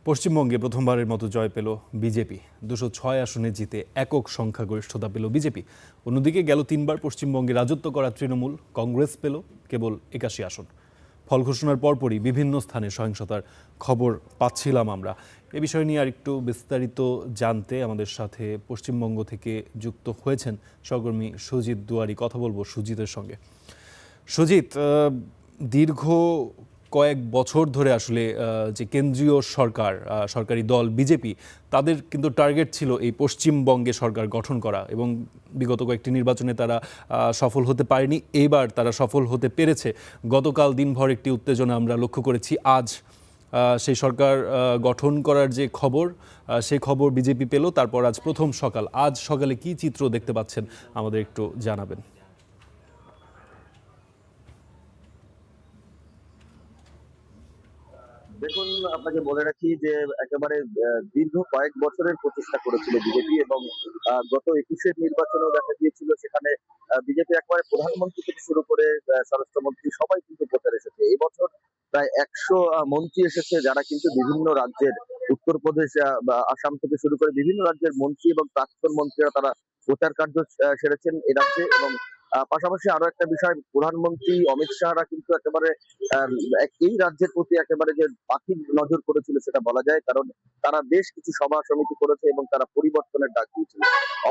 পশ্চিমবঙ্গে প্রথমবারের মতো জয় পেল বিজেপি। 206 আসনে জিতে একক সংখ্যাগরিষ্ঠতা পেল বিজেপি। অন্যদিকে গেল 3বার পশ্চিমবঙ্গে রাজত্ব করা তৃণমূল কংগ্রেস পেল কেবল 81 আসন। ফল ঘোষণার পরপরই বিভিন্ন স্থানে সহিংসতার খবর পাচ্ছিলাম আমরা। এ বিষয় নিয়ে আর একটু বিস্তারিত জানতে আমাদের সাথে পশ্চিমবঙ্গ থেকে যুক্ত হয়েছেন সহকর্মী সুজিত দুয়ারি। কথা বলবো সুজিতের সঙ্গে। সুজিত, দীর্ঘ কয়েক বছর ধরে আসলে যে কেন্দ্রীয় সরকার, সরকারি দল বিজেপি, তাদের কিন্তু টার্গেট ছিল এই পশ্চিমবঙ্গে সরকার গঠন করা, এবং বিগত কয়েকটি নির্বাচনে তারা সফল হতে পারেনি। এইবার তারা সফল হতে পেরেছে। গতকাল দিনভর একটি উত্তেজনা আমরা লক্ষ্য করেছি। আজ সেই সরকার গঠন করার যে খবর, সেই খবর বিজেপি পেল। তারপর আজ প্রথম সকাল। আজ সকালে কি চিত্র দেখতে পাচ্ছেন আমাদের একটু জানাবেন। দেখুন, আপনাকে বলে রাখি যে একেবারে দীর্ঘ কয়েক বছরের প্রচেষ্টা করেছিল বিজেপি, এবং গত 21-এর নির্বাচনেও দেখা গিয়েছিল সেখানে বিজেপি একেবারে প্রধানমন্ত্রী থেকে শুরু করে স্বরাষ্ট্রমন্ত্রী সবাই কিন্তু প্রচারে এসেছে। এবছর প্রায় 100 মন্ত্রী এসেছে, যারা কিন্তু বিভিন্ন রাজ্যের, উত্তরপ্রদেশ বা আসাম থেকে শুরু করে বিভিন্ন রাজ্যের মন্ত্রী এবং প্রাক্তন মন্ত্রীরা তারা প্রচার কার্য সেরেছেন এ রাজ্যে। এবং পাশাপাশি আরো একটা বিষয়, প্রধানমন্ত্রী অমিত শাহরা কিন্তু একেবারে আহ, এই রাজ্যের প্রতি একেবারে যে পাখির নজর করেছিল সেটা বলা যায়, কারণ তারা বেশ কিছু সভা সমিতি করেছে এবং তারা পরিবর্তনের ডাক দিয়েছিল।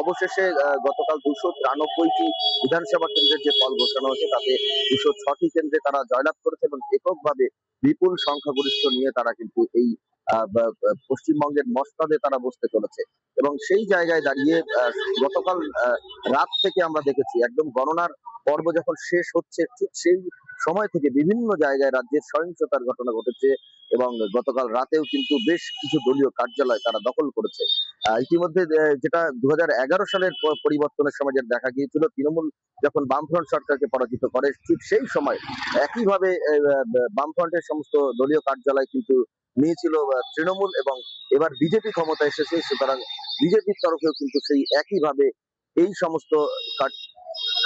অবশেষে গতকাল 293টি বিধানসভা কেন্দ্রের যে ফল ঘোষণা হয়েছে তাতে 206টি কেন্দ্রে তারা জয়লাভ করেছে, এবং এককভাবে বিপুল সংখ্যাগরিষ্ঠ নিয়ে তারা কিন্তু এই পশ্চিমবঙ্গের মসনদে তারা বসতে চলেছে। এবং সেই জায়গায় দাঁড়িয়ে গতকাল রাত থেকে আমরা দেখেছি, একদম গণনার পর্ব যখন শেষ হচ্ছে ঠিক সেই সময় থেকে বিভিন্ন জায়গায় রাজ্যের সহিংসতার ঘটনা ঘটেছে, এবং গতকাল রাতেও কিন্তু বেশ কিছু দলীয় কার্যালয় তারা দখল করেছে। ইতিমধ্যে যেটা 2011 সালের পরিবর্তনের সময় যেটা দেখা গিয়েছিল, তৃণমূল যখন বামফ্রন্ট সরকারকে পরাজিত করে, ঠিক সেই সময় একইভাবে বামফ্রন্টের সমস্ত দলীয় কার্যালয় কিন্তু নিয়েছিল তৃণমূল, এবং এবার বিজেপি ক্ষমতা এসেছে, সুতরাং বিজেপির তরফেও কিন্তু সেই একইভাবে এই সমস্ত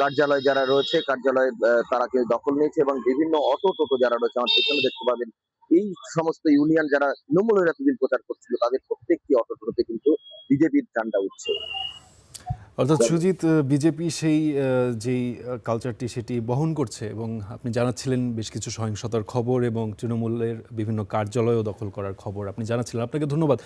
কার্যালয় যারা রয়েছে, কার্যালয় তারা কেউ দখল নিয়েছে, এবং বিভিন্ন অটো টোটো যারা রয়েছে আমার পেছনে দেখতে পাবেন, এই সমস্ত ইউনিয়ন যারা তৃণমূলের এতদিন প্রচার করছিল, তাদের প্রত্যেকটি অটো টোটোতে কিন্তু বিজেপির ঝান্ডা উঠছে। অর্থাৎ সুজিত, বিজেপি সেই যেই কালচারটি সেটি বহন করছে, এবং আপনি জানাচ্ছিলেন বেশ কিছু সহিংসতার খবর এবং তৃণমূলের বিভিন্ন কার্যালয়ও দখল করার খবর আপনি জানাচ্ছিলেন। আপনাকে ধন্যবাদ।